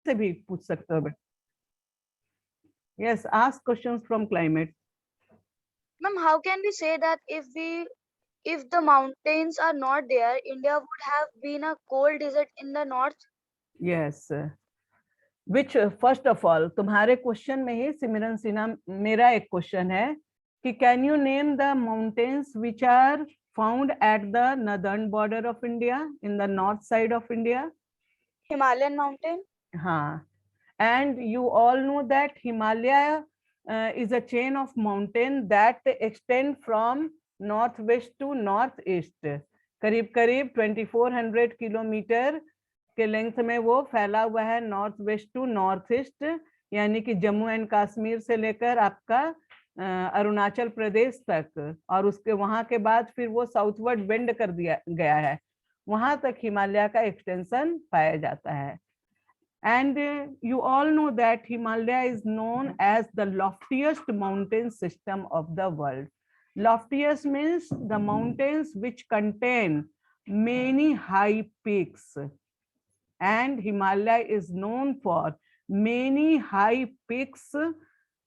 से भी पूछ सकते हो बेटा। Yes, ask questions from climate. Ma'am, how can we say that if the mountains are not there, India would have been a cold desert in the north? Yes, which first of all तुम्हारे question में ही सिमरन सिन्हा मेरा एक question है कि can you name the mountains which are found at the northern border of India, in the north side of India? Himalayan mountain. हाँ, and you all know that Himalaya is a chain of mountain that extend from northwest to northeast. करीब करीब 2400 kilometre के length में वो फैला हुआ है, north west to north east, यानी कि जम्मू एंड कश्मीर से लेकर आपका अरुणाचल प्रदेश तक, और उसके वहां के बाद फिर वो साउथवर्ड बेंड कर दिया गया है, वहां तक हिमालय का एक्सटेंशन पाया जाता है। And you all know that Himalaya is known as the loftiest mountain system of the world. Loftiest means the mountains which contain many high peaks, and Himalaya is known for many high peaks,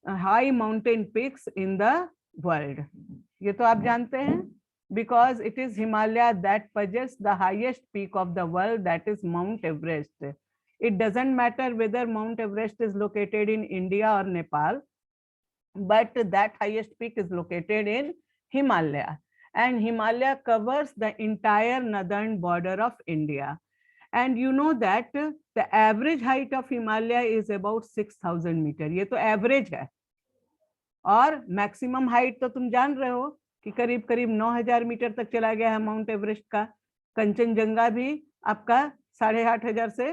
high mountain peaks in the world. ये तो आप जानते हैं, because it is Himalaya that possesses the highest peak of the world, that is Mount Everest. It doesn't matter whether Mount Everest is located in India or Nepal, but that highest peak is located in Himalaya, and Himalaya covers the entire northern border of India. And you know that the average height of Himalaya is about 6,000 metre, ये तो average है, और maximum height तो तुम जान रहे हो कि करीब करीब 9,000 मीटर तक चला गया है माउंट एवरेस्ट का। कंचनजंगा भी आपका 8,500 से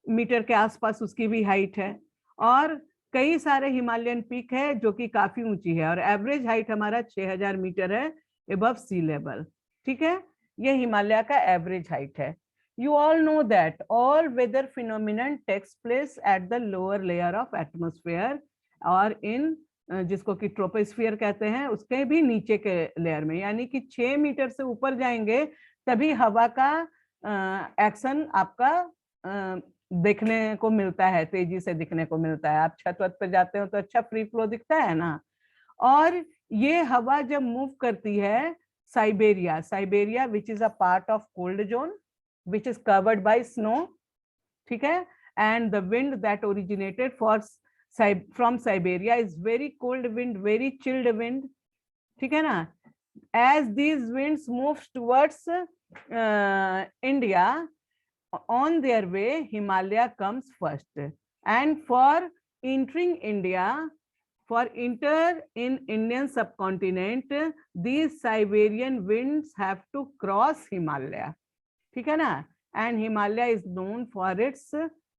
मीटर के आसपास उसकी भी हाइट है, और कई सारे हिमालयन पीक है जो कि काफी ऊंची है, और एवरेज हाइट हमारा 6,000 मीटर है अबव सी लेवल। ठीक है, ये हिमालय का एवरेज हाइट है। You all know that all weather phenomenon takes place at the lower layer of atmosphere, और इन जिसको कि ट्रोपोस्फियर कहते हैं उसके भी नीचे के लेयर में, यानी कि 6 मीटर से ऊपर जाएंगे तभी हवा का एक्शन आपका देखने को मिलता है, तेजी से दिखने को मिलता है। आप छत वत पर जाते हो तो अच्छा फ्री फ्लो दिखता है ना। और ये हवा जब मूव करती है Siberia, Siberia which is a part of cold zone which is covered by snow, ठीक है, and the wind that originated from Siberia is very cold wind, very chilled wind, ठीक है ना। As these winds moves towards India, on their way Himalaya comes first, and for entering India, for enter in Indian subcontinent, these Siberian winds have to cross Himalaya, ठीक है ना। and Himalaya is known for its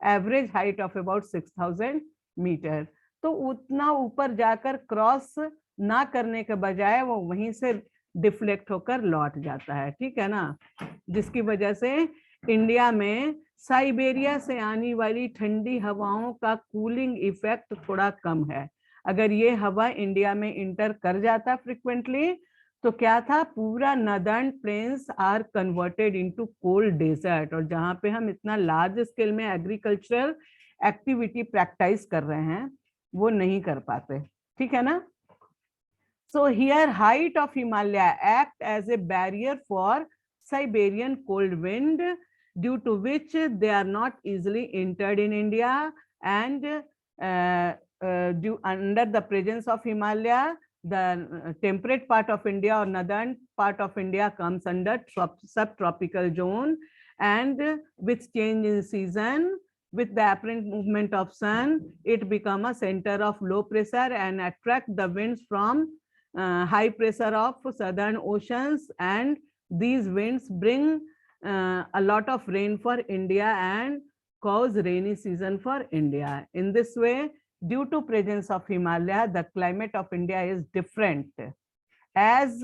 average height of about 6,000 metre. तो उतना ऊपर जाकर cross ना करने के बजाय वो वहीं से डिफ्लेक्ट होकर लौट जाता है, ठीक है ना, जिसकी वजह से इंडिया में साइबेरिया से आने वाली ठंडी हवाओं का कूलिंग इफेक्ट थोड़ा कम है। अगर ये हवा इंडिया में इंटर कर जाता फ्रिक्वेंटली तो क्या था, पूरा northern plains are converted into cold desert, और जहां पे हम इतना लार्ज स्केल में एग्रीकल्चरल एक्टिविटी प्रैक्टिस कर रहे हैं वो नहीं कर पाते, ठीक है ना। So here height of Himalaya act as a barrier for Siberian cold wind, due to which they are not easily entered in India, and due under the presence of Himalaya, the temperate part of India or northern part of India comes under subtropical zone, and with change in season, with the apparent movement of sun, it become a center of low pressure and attract the winds from high pressure of southern oceans, and these winds bring a lot of rain for India and cause rainy season for India. In this way, due to presence of Himalaya, the climate of India is different, as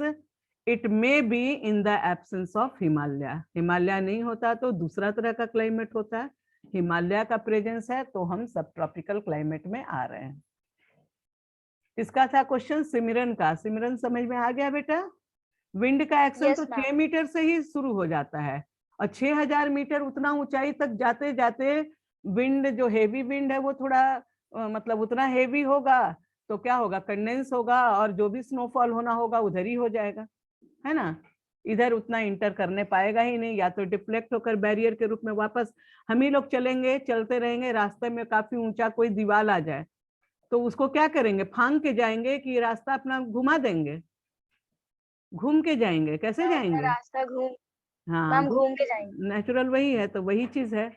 it may be in the absence of Himalaya. Himalaya नहीं होता तो दूसरा तरह का climate होता है, हिमालय का presence है तो हम सब ट्रॉपिकल क्लाइमेट में आ रहे हैं। इसका था क्वेश्चन सिमरन का। सिमरन समझ में आ गया बेटा? विंड का एक्शन Yes, तो ma'am. 6 मीटर से ही शुरू हो जाता है, और 6,000 मीटर उतना ऊंचाई तक जाते जाते विंड जो हेवी विंड है वो थोड़ा मतलब उतना हेवी होगा तो क्या होगा, कंडेंस होगा और जो भी स्नोफॉल होना होगा उधर ही हो जाएगा, है ना। इधर उतना इंटर करने पाएगा ही नहीं, या तो डिफ्लेक्ट होकर बैरियर के रूप में वापस हम ही लोग चलेंगे, चलते रहेंगे, रास्ते में काफी ऊंचा कोई दीवार आ जाए तो उसको क्या करेंगे, फांग के जाएंगे कि रास्ता अपना घुमा देंगे, घूम के जाएंगे, कैसे मैम अपना जाएंगे। रास्ता घूम हाँ, मैम घूम के जाएंगे। नेचुरल वही है, तो वही चीज है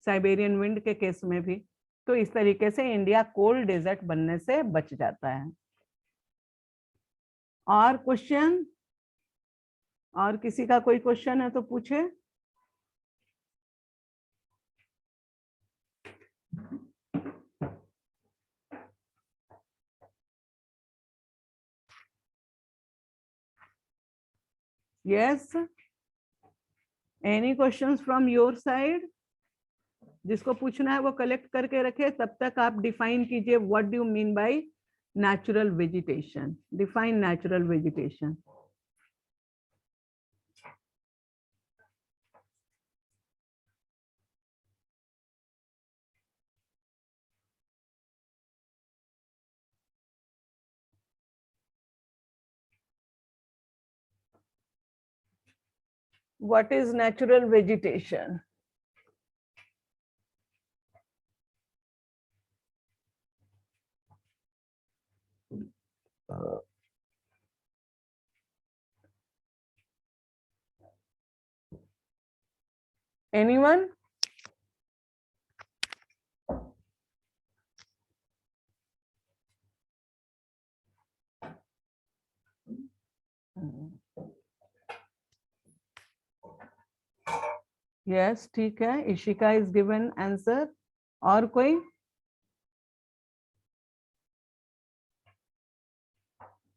साइबेरियन विंड के केस में भी। तो इस तरीके से इंडिया कोल्ड डेजर्ट बनने से बच जाता है। और क्वेश्चन, और किसी का कोई क्वेश्चन है तो पूछे। Yes, any questions from your side. जिसको पूछना है वो कलेक्ट करके रखे, तब तक आप डिफाइन कीजिए what do you mean by natural vegetation. Define natural vegetation. What is natural vegetation? Anyone? Yes, ठीक है, इशिका is given answer. और कोई?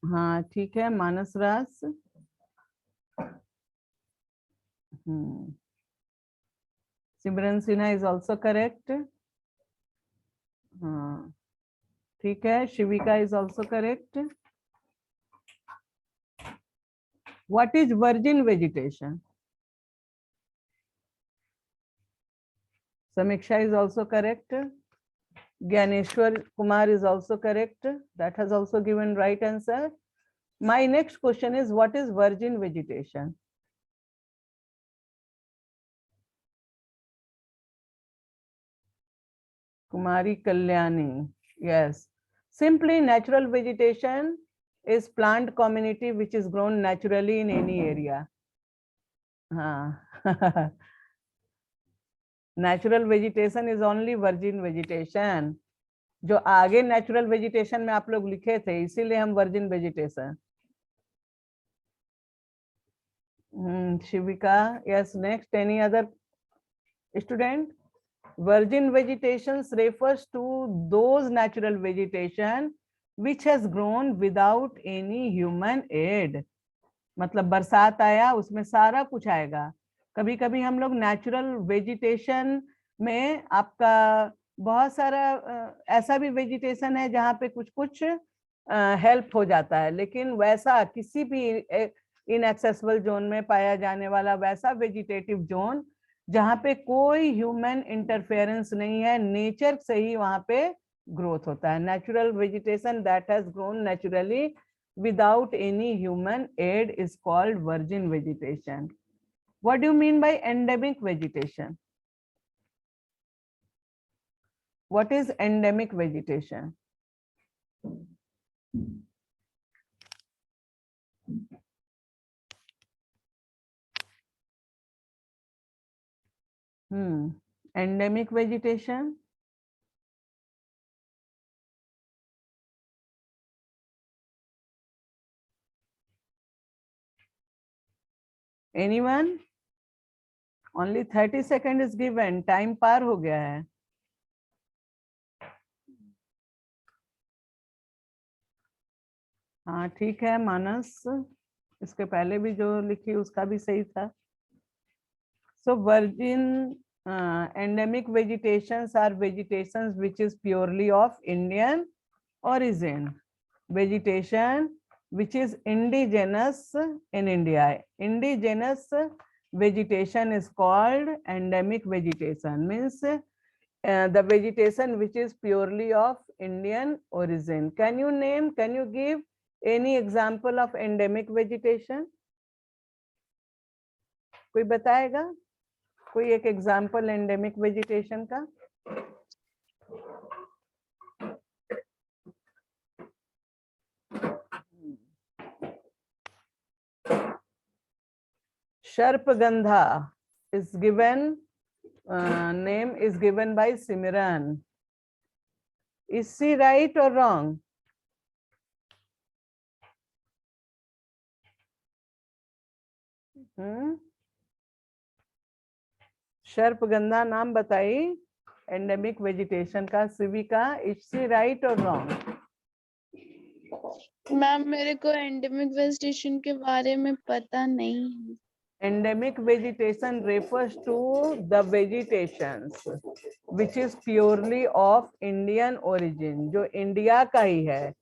हाँ ठीक है, मानस रास। सिमरन सिन्हा is also correct. हाँ ठीक है, शिविका is also correct. What is virgin vegetation? Samiksha is also correct. Gyaneshwar Kumar is also correct. That has also given right answer. My next question is, what is virgin vegetation? Kumari Kalyani. Yes. Simply, natural vegetation is plant community which is grown naturally in any area. हाँ. Natural vegetation is only virgin vegetation. जो आगे natural vegetation में आप लोग लिखे थे, इसीलिए हम virgin vegetation. Shivika, yes, next, any other student? Virgin vegetation refers to those natural vegetation which has grown without any human aid. मतलब बरसात आया उसमें सारा कुछ आएगा। कभी कभी हम लोग नेचुरल वेजिटेशन में आपका बहुत सारा ऐसा भी वेजिटेशन है जहाँ पे कुछ कुछ हेल्प हो जाता है, लेकिन वैसा किसी भी इनएक्सेसिबल जोन में पाया जाने वाला वैसा वेजिटेटिव जोन जहाँ पे कोई ह्यूमन इंटरफेरेंस नहीं है, नेचर से ही वहां पे ग्रोथ होता है। Natural vegetation that has grown naturally without any human aid is called virgin vegetation. What do you mean by endemic vegetation? What is endemic vegetation? Endemic vegetation. Anyone? Only 30 seconds is given. Time पार हो गया है। हाँ ठीक है मानस, इसके पहले भी जो लिखी उसका भी सही था। So virgin endemic vegetations are vegetations which is purely of Indian origin. Vegetation which is indigenous in India. Indigenous vegetation is called endemic vegetation. Means the vegetation which is purely of Indian origin. Can you give any example of endemic vegetation? कोई बताएगा कोई एक example endemic vegetation का? Sharpgandha is given, name is given by Simran. Is she right or wrong? सर्पगंधा नाम बताई endemic vegetation का, Civica, is she write और wrong? Ma'am मेरे को एंडेमिक वेजिटेशन के बारे में पता नहीं है। Endemic vegetation refers to the vegetations which is purely of Indian origin, जो इंडिया का ही है,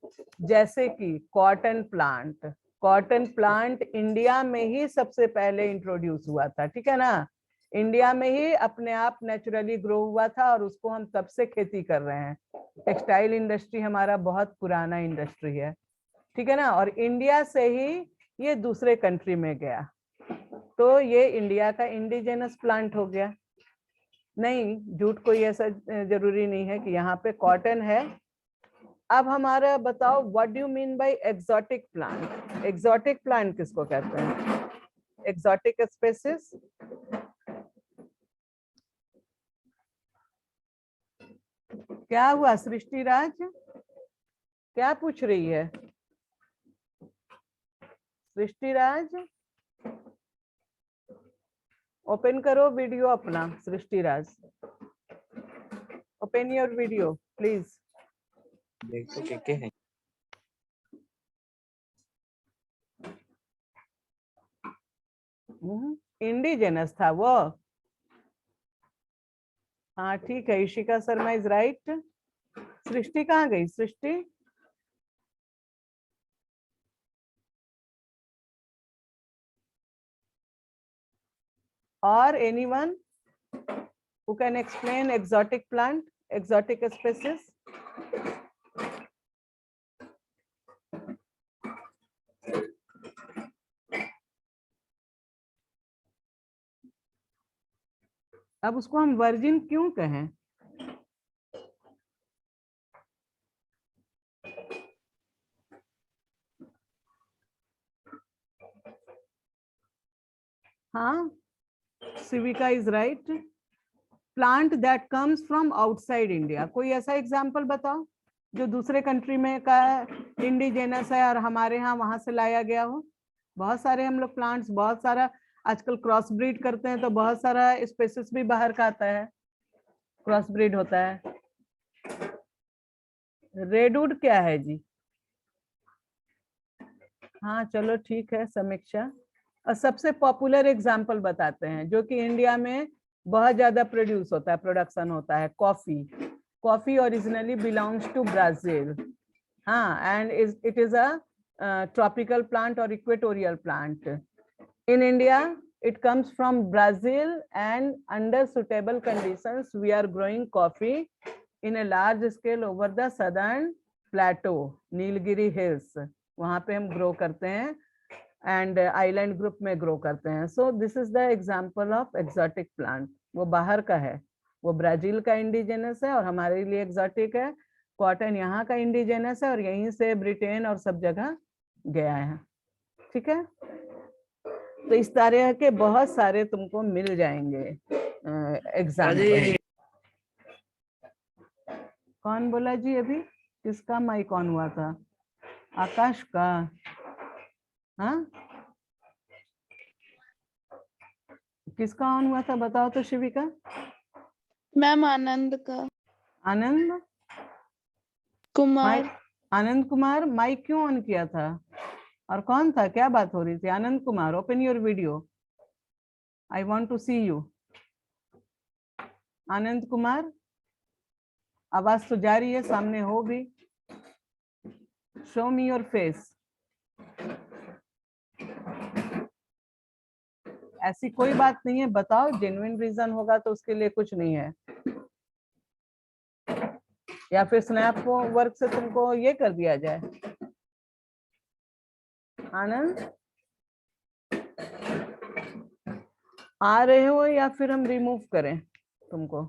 जैसे कि cotton plant. Cotton plant India में ही सबसे पहले इंट्रोड्यूस हुआ था, ठीक है ना, इंडिया में ही अपने आप नेचुरली ग्रो हुआ था और उसको हम तब से खेती कर रहे हैं। टेक्सटाइल इंडस्ट्री हमारा बहुत पुराना इंडस्ट्री है, ठीक है ना, और इंडिया से ही ये दूसरे कंट्री में गया, तो ये इंडिया का इंडिजिनस प्लांट हो गया। नहीं, झूठ कोई ऐसा जरूरी नहीं है कि यहाँ पे कॉटन है। अब हमारा बताओ, what do you mean by exotic plant? Exotic plant किसको कहते हैं? Exotic species? क्या हुआ सृष्टि राज, क्या पूछ रही है सृष्टि राज? ओपन करो वीडियो अपना सृष्टि राज, ओपन योर वीडियो प्लीज। देखो क्या है। इंडिजिनस था वो। हाँ ठीक है, इशिका शर्मा इज राइट। सृष्टि कहाँ गई सृष्टि? और anyone who can explain exotic plant, exotic species? अब उसको हम वर्जिन क्यों कहें? हाँ, Shivika is right. Plant that comes from outside India, कोई ऐसा एग्जाम्पल बताओ जो दूसरे कंट्री में का इंडिजिनस है और हमारे यहाँ वहां से लाया गया हो। बहुत सारे हम लोग प्लांट्स, बहुत सारा आजकल क्रॉस ब्रीड करते हैं, तो बहुत सारा स्पेसिस भी बाहर का आता है, क्रॉस ब्रीड होता है। रेडवुड क्या है जी? हाँ चलो ठीक है समीक्षा। और सबसे पॉपुलर एग्जाम्पल बताते हैं जो कि इंडिया में बहुत ज्यादा प्रोड्यूस होता है, प्रोडक्शन होता है, coffee. Coffee originally belongs to Brazil, हाँ, and it is a tropical plant और equatorial plant. In India it comes from Brazil, and under suitable conditions we are growing coffee in a large scale over the southern plateau, Nilgiri hills, वहां पे हम grow करते हैं and island group में grow करते हैं। So this is the example of exotic plant. वो बाहर का है, वो ब्राजील का इंडिजिनस है और हमारे लिए एक्सोटिक है। कॉटन यहाँ का इंडिजिनस है और यहीं से ब्रिटेन और सब जगह गया है, ठीक है। तो इस तरह के बहुत सारे तुमको मिल जाएंगे एग्जाम्पल। कौन बोला जी अभी? किसका माइक ऑन हुआ था? आकाश का? हाँ, किसका ऑन हुआ था बताओ तो शिविका। मैम आनंद का। आनंद कुमार। आनंद कुमार माइक क्यों ऑन किया था? और कौन था, क्या बात हो रही थी? Anand Kumar, open your video, I want to see you. Anand Kumar, आवाज तो जा रही है, सामने हो भी, शो मी योर फेस। ऐसी कोई बात नहीं है, बताओ, जेन्युइन रीजन होगा तो उसके लिए कुछ नहीं है। या फिर स्नैप वर्क से तुमको ये कर दिया जाए? आनंद आ रहे हो या फिर हम रिमूव करें तुमको?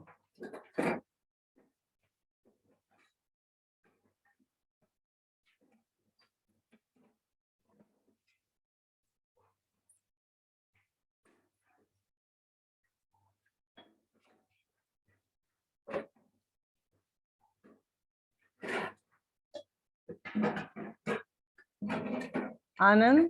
आनंद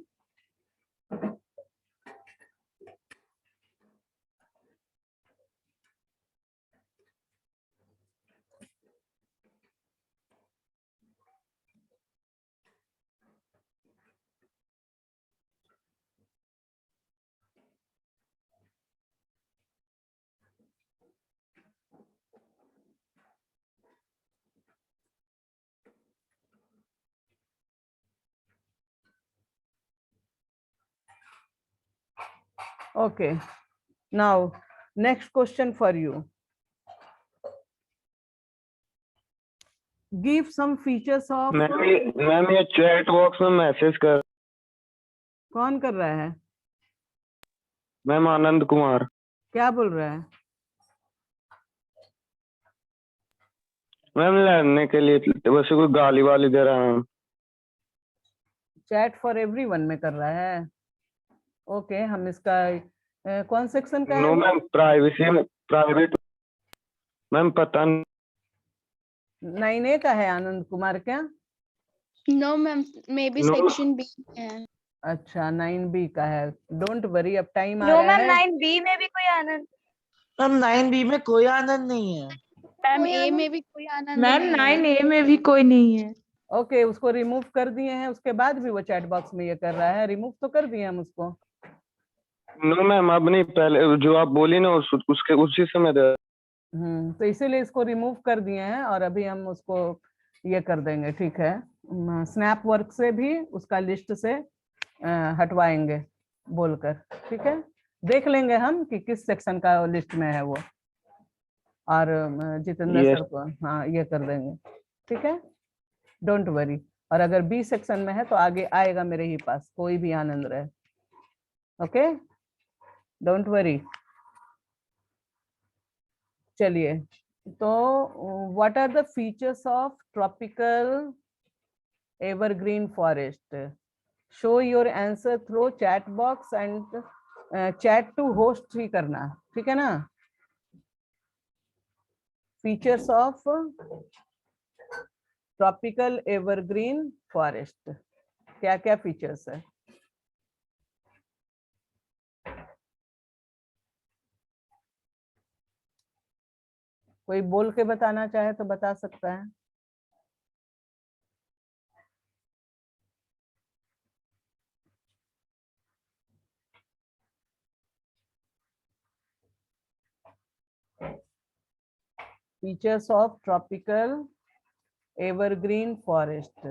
okay, now next question for you. Give some features of ma'am ये चैट बॉक्स में मैसेज कर, कौन कर रहा है? मैम आनंद कुमार। क्या बोल रहा है? मैम लड़ने के लिए वैसे कोई गाली वाली दे रहा है। चैट फॉर एवरीवन में कर रहा है। ओके, हम इसका कौन सेक्शन का नो है? मैम प्राइवेसी में, प्राइवेट मैम पता नहीं। 9A का है आनंद कुमार क्या? No ma'am, may be No. Section B है। अच्छा 9B का है। डोंट वरी, अब टाइम आ नो रहा मैम, है। 9B में भी कोई आनंद? मैम 9B में कोई आनंद नहीं है। मैम कोई ए आनंद? में भी कोई आनंद मैम नहीं है। 9A में भी कोई नहीं है। ओके, उसको रिमूव कर दिए हैं, उसके बाद भी वो चैट बॉक्स में ये कर रहा है। रिमूव तो कर दिए हम उसको। नो मैम अब नहीं, पहले जो आप बोली ना उसके उसी समय दे। तो इसीलिए इसको रिमूव कर दिए हैं और अभी हम उसको ये कर देंगे, ठीक है? स्नैप वर्क से भी उसका लिस्ट से हटवाएंगे बोलकर, ठीक है? देख लेंगे हम कि किस सेक्शन का लिस्ट में है वो, और जितेंद्र Yes. सर को हाँ ये कर देंगे, ठीक है? Don't worry. और अगर बी सेक्शन में है तो आगे आएगा मेरे ही पास, कोई भी आनंद रहे। Okay, don't worry. चलिए, तो what are the features of tropical evergreen forest? Show your answer through chat box and chat to host ही करना, ठीक है ना? Features of tropical evergreen forest, क्या क्या फीचर्स है? कोई बोल के बताना चाहे तो बता सकता है। Features of tropical evergreen forest.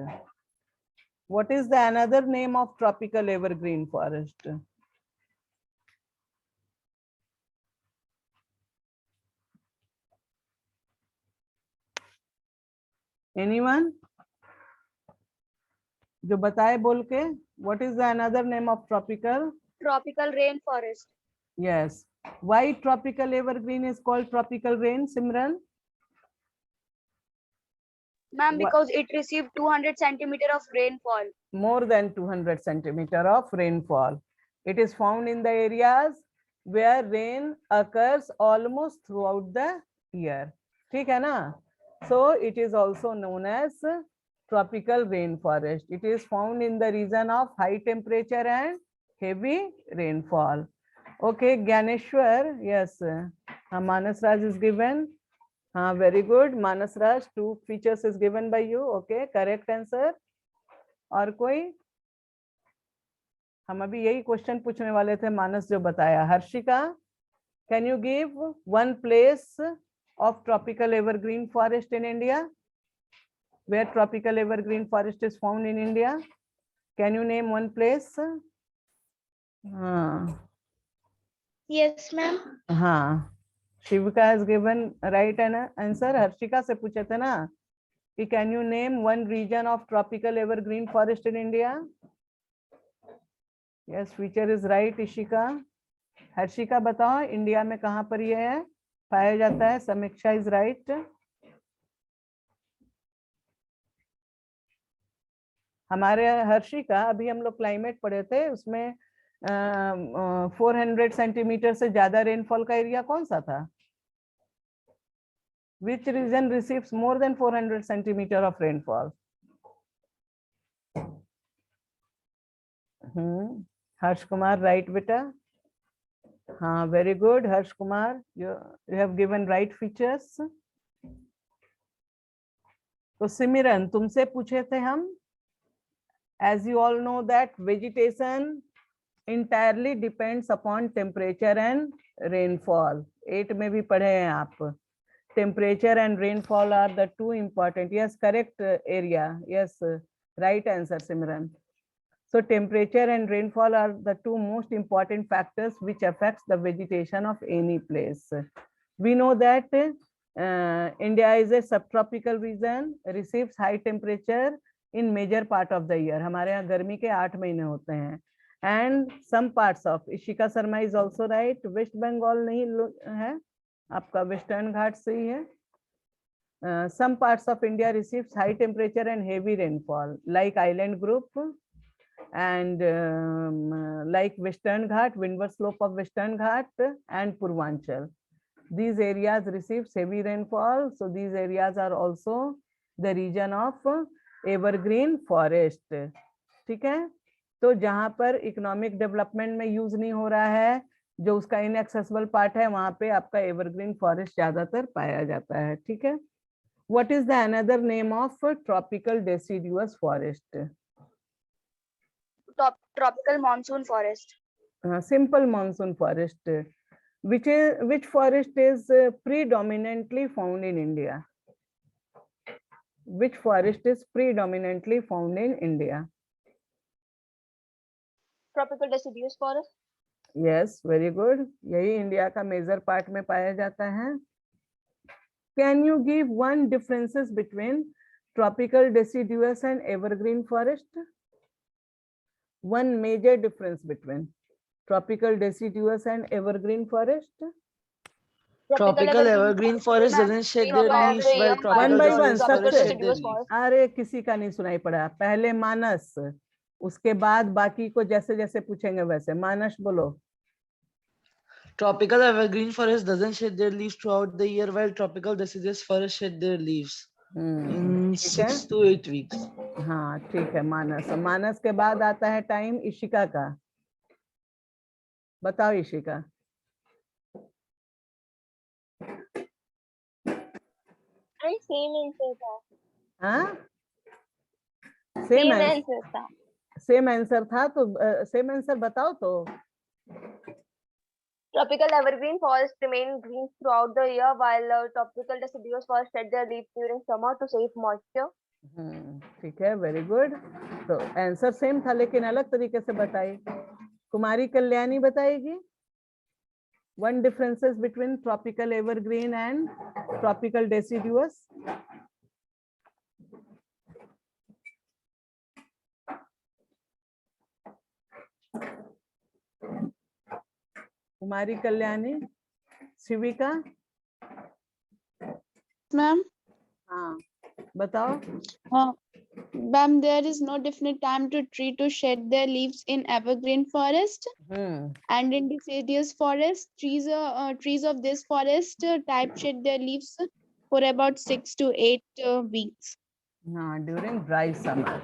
What is the another name of tropical evergreen forest? Anyone? जो बताए बोल के, what is the another name of tropical? Tropical rainforest. Yes. Why tropical evergreen is called tropical rain, Simran? Ma'am, because it received 200 centimeter of rainfall. More than 200 centimeter of rainfall. It is found in the areas where rain occurs almost throughout the year. ठीक है ना? So it is also known as tropical rainforest. It is found in the region of high temperature and heavy rainfall. Okay, Gyaneshwar, yes. Manas Raj is given. Very good. Manas Raj, 2 features is given by you. Okay, correct answer. और कोई? हम अभी यही question पूछने वाले थे, मानस जो बताया। Harshika, can you give 1 place of tropical evergreen forest in India? Where tropical evergreen forest is found in India? Can you name 1 place? Yes ma'am. हाँ, शिविका has given right answer. Harshika से पूछे थे ना Can you name one region of tropical evergreen forest in India? Yes, feature is right, Ishika. Harshika बताओ India में कहाँ पर यह है पाया जाता है? समीक्षा इज राइट. हमारे हर्षिका अभी हम लोग क्लाइमेट पढ़े थे, उसमें 400 सेंटीमीटर से ज्यादा रेनफॉल का एरिया कौन सा था? Which region receives more than 400 centimeter of rainfall? Harsh Kumar, right beta? हाँ, very good, Harsh Kumar. You have given right features. तो सिमिरन तुमसे पूछे थे हम, as you all know that vegetation entirely depends upon temperature and rainfall. 8 में भी पढ़े हैं आप. Temperature and rainfall are the two important. Yes, correct area. Yes, right answer, Simran. So temperature and rainfall are the two most important factors which affects the vegetation of any place. We know that India is a subtropical region, receives high temperature in major part of the year. हमारे यहाँ गर्मी के 8 महीने होते हैं. And some parts of Ishika Sharma is also right. West Bengal नहीं है, आपका वेस्टर्न घाट से ही है. Some parts of India receives high temperature and heavy rainfall, like island group and like Western Ghat, windward slope of Western Ghat and Purvanchal. These areas receives heavy rainfall, so these areas are also the region of evergreen forest. ठीक है, तो जहाँ पर economic development में use नहीं हो रहा है, जो उसका इनएक्सेसिबल पार्ट है, वहां पे आपका एवरग्रीन फॉरेस्ट ज्यादातर पाया जाता है. ठीक है. What is the another name of tropical deciduous forest? Tropical monsoon forest. Simple monsoon forest. Which forest is predominantly found in India? Which forest is predominantly found in India? Tropical deciduous forest. Yes, very good. यही India का major part में पाया जाता है. Can you give one differences between tropical deciduous and evergreen forest? One major difference between tropical deciduous and evergreen forest? Tropical evergreen forest doesn't shed their leaves while One by tropical one, deciduous forest सबसे. shed their leaves. अरे किसी का नहीं सुनाई पड़ा. पहले मानस, उसके बाद बाकी को जैसे जैसे पूछेंगे वैसे. मानस बोलो. Tropical evergreen forest doesn't shed their leaves throughout the year, while tropical deciduous forest shed their leaves in ठीक है. 6 to 8 weeks. हाँ ठीक है मानस. मानस के बाद आता है टाइम इशिका का. बताओ इशिका. Same answer था. हाँ, सेम answer था. सेम आंसर था, तो सेम आंसर बताओ. तो Tropical evergreen forests remain green throughout the year, while tropical deciduous forests shed their leaves during summer to save moisture. ठीक है, वेरी गुड. तो आंसर सेम था लेकिन अलग तरीके से बताई. कुमारी कल्याणी बताएगी. One differences between tropical evergreen and tropical deciduous. Kumari Kalyani. Shivika. Ma'am, हाँ बताओ. ma'am, there is no definite time to tree to shed their leaves in evergreen forest, and in deciduous forest, trees of this forest type shed their leaves for about 6 to 8 weeks. हाँ, during dry summer.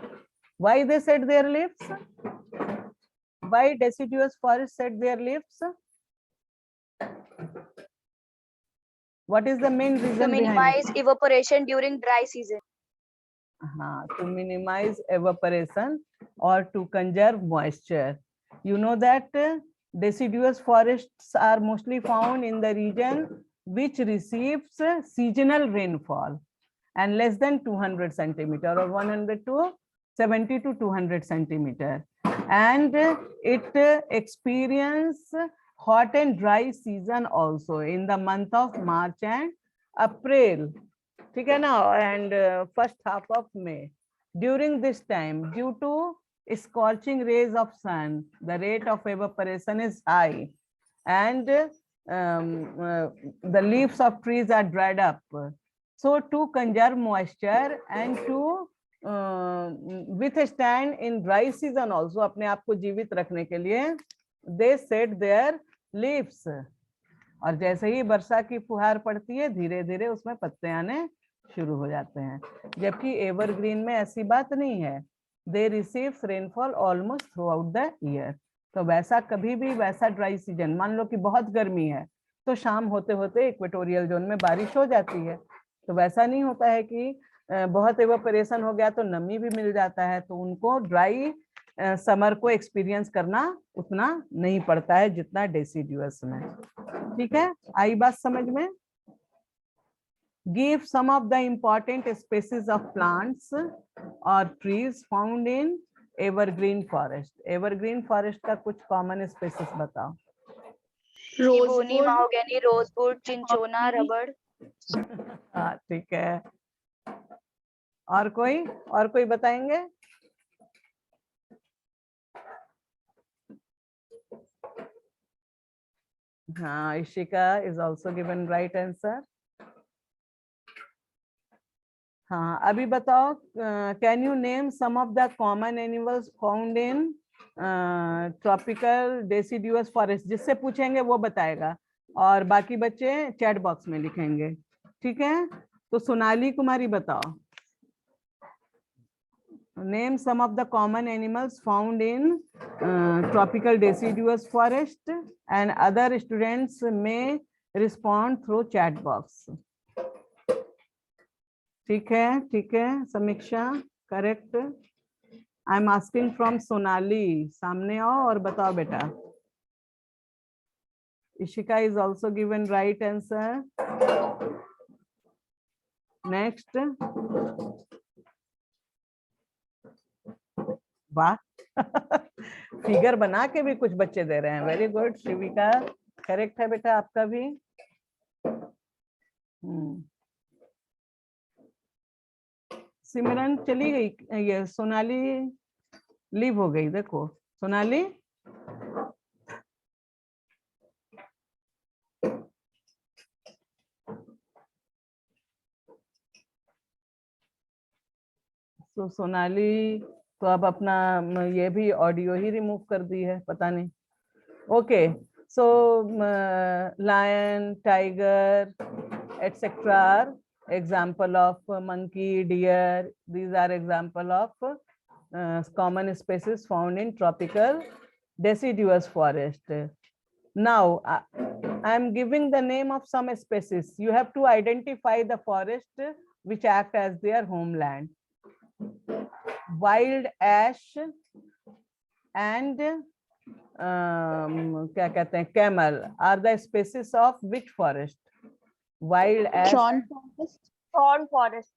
Why they shed their leaves? Why deciduous forest shed their leaves? What is the main reason To behind minimize it? evaporation during dry season. हाँ, to minimize evaporation or to conserve moisture. You know that deciduous forests are mostly found in the region which receives seasonal rainfall and less than 200 centimeter or 100 to 70 to 200 centimeter, and it experience hot and dry season also in the month of March and April. ठीक है ना, and first half of May. During this time, due to scorching rays of sun, the rate of evaporation is high, and the leaves of trees are dried up. So to conserve moisture and to withstand in dry season also, अपने आप को जीवित रखने के लिए they shed their leaves. और जैसे ही वर्षा की फुहार पड़ती है, धीरे धीरे उसमें पत्ते आने शुरू हो जाते हैं. जबकि एवरग्रीन में ऐसी बात नहीं है. They receive rainfall almost through out the year. तो वैसा कभी भी वैसा ड्राई सीजन, मान लो कि बहुत गर्मी है तो शाम होते होते इक्वेटोरियल जोन में बारिश हो जाती है. तो वैसा नहीं होता है कि बहुत एवापोरेशन हो गया तो नमी भी मिल जाता है. तो उनको ड्राई समर को एक्सपीरियंस करना उतना नहीं पड़ता है जितना डेसिडुअस में. ठीक है, आई बात समझ में. Give some of the important species of plants or trees found in evergreen forest. Evergreen forest का कुछ common species बताओ. Ebony, mahogany, rosewood, cinchona, rubber. हाँ ठीक है. और कोई बताएंगे? हाँ, Ishika is also given right answer. हाँ, अभी बताओ, can you name some of the common animals found in tropical deciduous forest. जिससे पूछेंगे वो बताएगा और बाकी बच्चे चैट बॉक्स में लिखेंगे. ठीक है, तो सोनाली कुमारी बताओ. Name some of the common animals found in tropical deciduous forest and other students may respond through chat box. ठीक है Samiksha, correct. I am asking from Sonali. सामने आओ और बताओ बेटा. Ishika is also given right answer. Next. वाह फिगर बना के भी कुछ बच्चे दे रहे हैं. वेरी गुड शिविका, करेक्ट है बेटा आपका भी. सिमरन चली गई, ये सोनाली लीव हो गई. देखो सोनाली, तो सोनाली तो अब अपना ये भी ऑडियो ही रिमूव कर दी है, पता नहीं. Okay, so lion, tiger etcetera example of monkey, deer. These are example of common species found in tropical deciduous forest. Now I am giving the name of some species. You have to identify the forest which act as their homeland. Wild ash and क्या कहते हैं, camel are the species of which forest? Wild ash. Thorn forest. Thorn forest.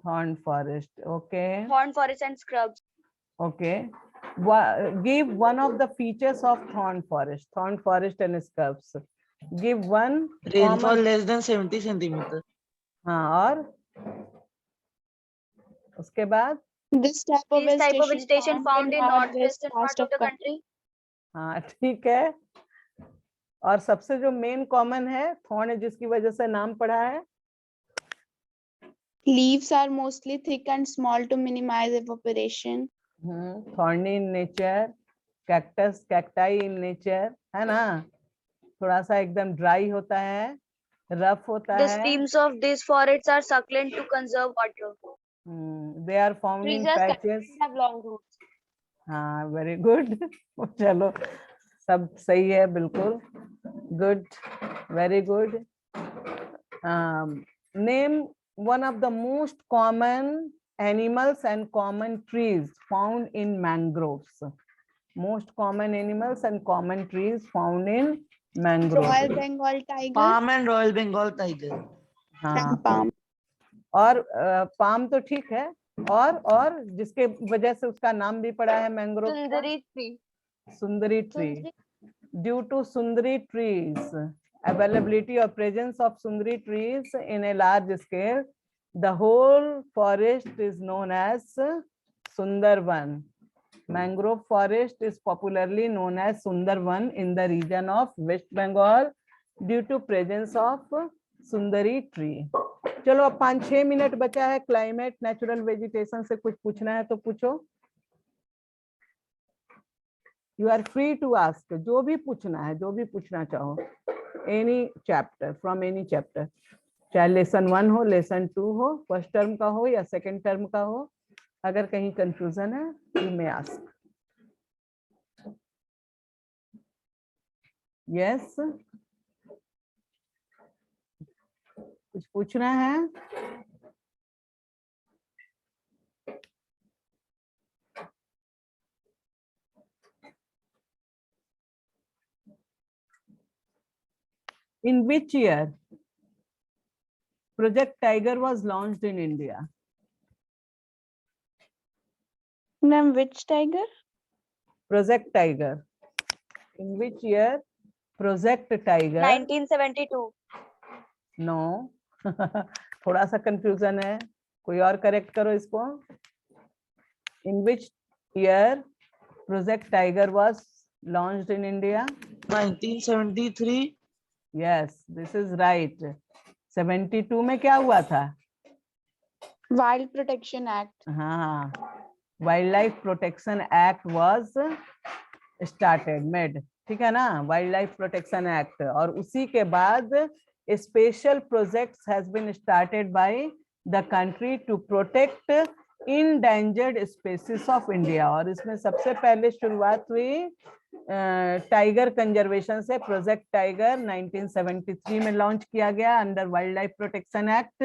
Thorn forest. Okay. Thorn forest and scrubs. Okay. Give one of the features of thorn forest. Thorn forest and scrubs. Give one. Rainfall less than 70 centimeter. हाँ, और उसके बाद. This type of vegetation found in northwestern part of the country. हाँ ठीक है. और सबसे जो मेन कॉमन है थॉर्न है, जिसकी वजह से नाम पड़ा है. Leaves are mostly thick and small to minimize evaporation. Thorny in nature, cactus, cacti in nature, है ना. थोड़ा सा एकदम ड्राई होता है, रफ होता The है. stems of these forests are succulent to conserve water. They are found in patches. Have long roots. हाँ, वेरी गुड. चलो सब सही है, बिल्कुल good, very good. Name one of the most common animals and common trees found in mangroves. Most common animals and common trees found in mangroves. Royal Bengal tiger. Palm and Royal Bengal tiger. हाँ, And palm. और palm तो ठीक है, और जिसके वजह से उसका नाम भी पड़ा है mangrove. Sundari tree. Sundari tree. Due to Sundari trees, availability or presence of Sundari trees in a large scale, The whole forest is known as Sundarban. Mangrove forest is popularly known as Sundarban in the region of West Bengal due to presence of Sundari tree. चलो अब 5-6 minute बचा है. Climate, natural vegetation से कुछ पूछना है तो पूछो. You are free to ask. जो भी पूछना है, जो भी पूछना चाहो. Any chapter, from any chapter. चाहे लेसन 1 हो, लेसन 2 हो, फर्स्ट टर्म का हो या सेकंड टर्म का हो. अगर कहीं कंफ्यूजन है, you may ask. Yes. कुछ पूछना है? In which year Project Tiger was launched in India? Ma'am, which tiger? Project Tiger. In which year Project Tiger? 1972. No. थोड़ा सा कंफ्यूजन है. कोई और करेक्ट करो इसको. In which year Project Tiger was launched in India? 1973. Yes, this is right. 72 में क्या हुआ था? Wild Protection Act. हाँ, Wildlife Protection Act was started, made. ठीक है ना? Wildlife Protection Act. और उसी के बाद special projects has been started by the country to protect endangered species of India. और इसमें सबसे पहले शुरुआत हुई टाइगर कंजर्वेशन से. प्रोजेक्ट टाइगर 1973 में लॉन्च किया गया under wild life protection act.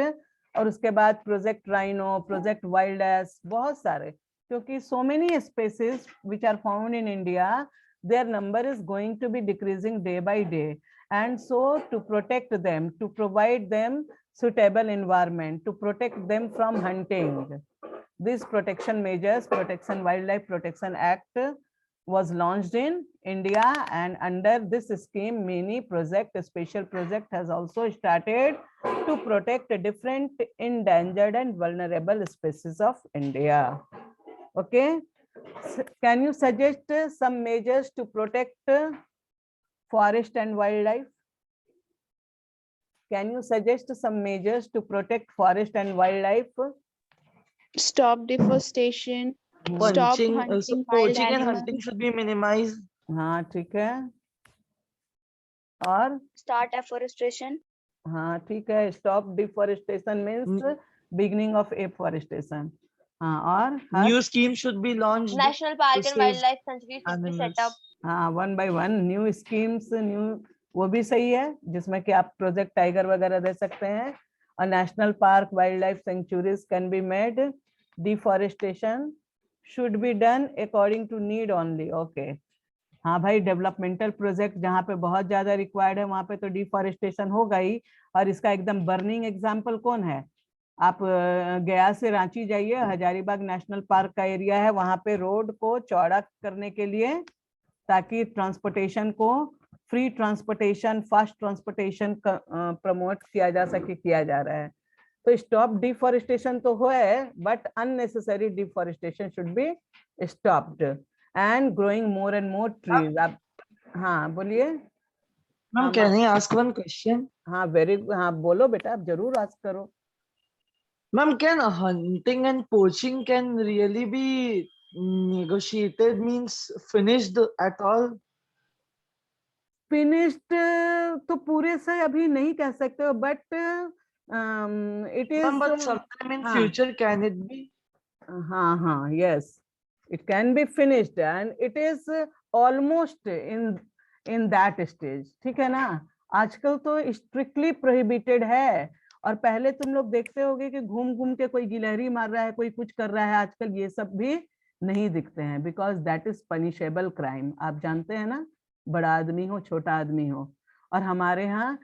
और उसके बाद project rhino, project wild ass, बहुत सारे. क्योंकि so many species which are found in India, their number is going to be decreasing day by day. And so to protect them, to provide them suitable environment, to protect them from hunting, these protection measures, Protection Wildlife Protection Act was launched in India, and under this scheme many project, special project has also started to protect different endangered and vulnerable species of India. Okay, can you suggest some measures to protect forest and wildlife? Can you suggest some measures to protect forest and wildlife? Stop deforestation. Stop Poaching, hunting wild poaching and animals. hunting should be minimized. हाँ ठीक है. और Start afforestation. हाँ ठीक है. Stop deforestation means beginning of afforestation. हाँ, और New scheme should be launched. National Park to and save Wildlife Sanctuary should be set up. animals. हाँ, 1 by 1 न्यू स्कीम्स, न्यू, वो भी सही है जिसमें कि आप प्रोजेक्ट टाइगर वगैरह दे सकते हैं. और national park, wild life sanctuaries can be made. Deforestation should be done according to need only. Okay. हाँ भाई, डेवलपमेंटल प्रोजेक्ट जहाँ पे बहुत ज्यादा रिक्वायर्ड है वहां पे तो डिफॉरेस्टेशन होगा ही. और इसका एकदम बर्निंग एग्जाम्पल कौन है? आप गया से रांची जाइए, हजारीबाग नेशनल पार्क का एरिया है, वहां पे रोड को चौड़ा करने के लिए, ताकि ट्रांसपोर्टेशन को, free transportation, fast transportation promote किया जा सके, किया जा रहा है. तो स्टॉप डिफॉरेस्टेशन तो है, but unnecessary deforestation should be stopped and growing more and more trees. आप हाँ बोलिए. Ma'am, can I ask one question? हाँ वेरी, हाँ बोलो बेटा, आप जरूर आस्क करो. Ma'am, can hunting and poaching can really be negotiated, means finished at all? Finished तो पूरे से अभी नहीं कह सकते हो, but it is. Ma'am, but sometime in हाँ. future can it be? हाँ हाँ, yes, it can be finished and it is almost in that stage. ठीक है ना? आजकल तो स्ट्रिक्टली प्रोहिबिटेड है. और पहले तुम लोग देखते होगे कि घूम घूम के कोई गिलहरी मार रहा है, कोई कुछ कर रहा है. आजकल ये सब भी नहीं दिखते हैं, because that is punishable crime. आप जानते हैं ना, बड़ा आदमी हो, छोटा आदमी हो. और हमारे यहाँ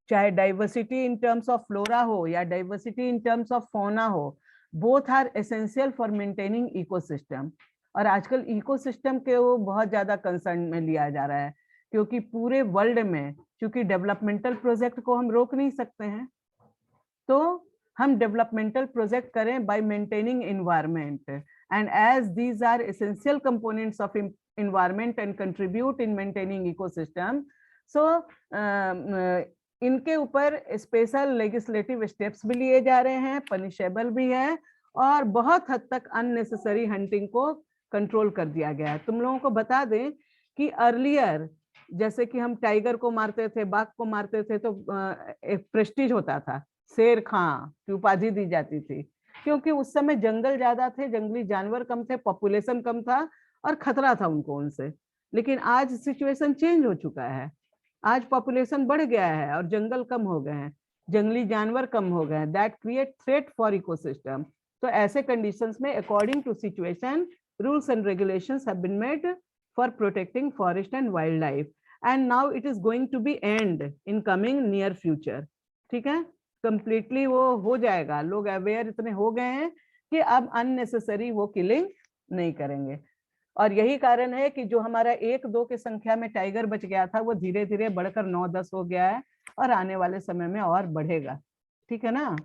चाहे diversity in terms of flora हो या diversity in terms of fauna हो, both are essential for maintaining ecosystem. और आजकल इकोसिस्टम के वो बहुत ज्यादा कंसर्न में लिया जा रहा है, क्योंकि पूरे वर्ल्ड में, क्योंकि डेवलपमेंटल प्रोजेक्ट को हम रोक नहीं सकते हैं, तो हम डेवलपमेंटल प्रोजेक्ट करें by maintaining environment, and as these are essential components of environment and contribute in maintaining ecosystem. So इनके ऊपर स्पेशल लेजिस्लेटिव स्टेप्स भी लिए जा रहे हैं, पनिशेबल भी है, और बहुत हद तक अननेसेसरी हंटिंग को कंट्रोल कर दिया गया है। तुम लोगों को बता दें कि अर्लियर जैसे कि हम टाइगर को मारते थे, बाघ को मारते थे, तो एक प्रेस्टीज होता था, शेर खां की उपाधि दी जाती थी, क्योंकि उस समय जंगल ज्यादा थे, जंगली जानवर कम थे, पॉपुलेशन कम था और खतरा था उनको उनसे। लेकिन आज सिचुएशन चेंज हो चुका है, आज पॉपुलेशन बढ़ गया है और जंगल कम हो गए हैं, जंगली जानवर कम हो गए हैं, that create threat for ecosystem. तो ऐसे कंडीशंस में according to situation rules and regulations have been made for protecting forest and wild life, and now it is going to be and in coming near future. ठीक है, completely वो हो जाएगा, लोग aware इतने हो गए हैं कि अब अननेसेसरी वो किलिंग नहीं करेंगे। और यही कारण है कि जो हमारा 1-2 की संख्या में टाइगर बच गया था, वो धीरे धीरे बढ़कर 9-10 हो गया है और आने वाले समय में और बढ़ेगा। ठीक है ना।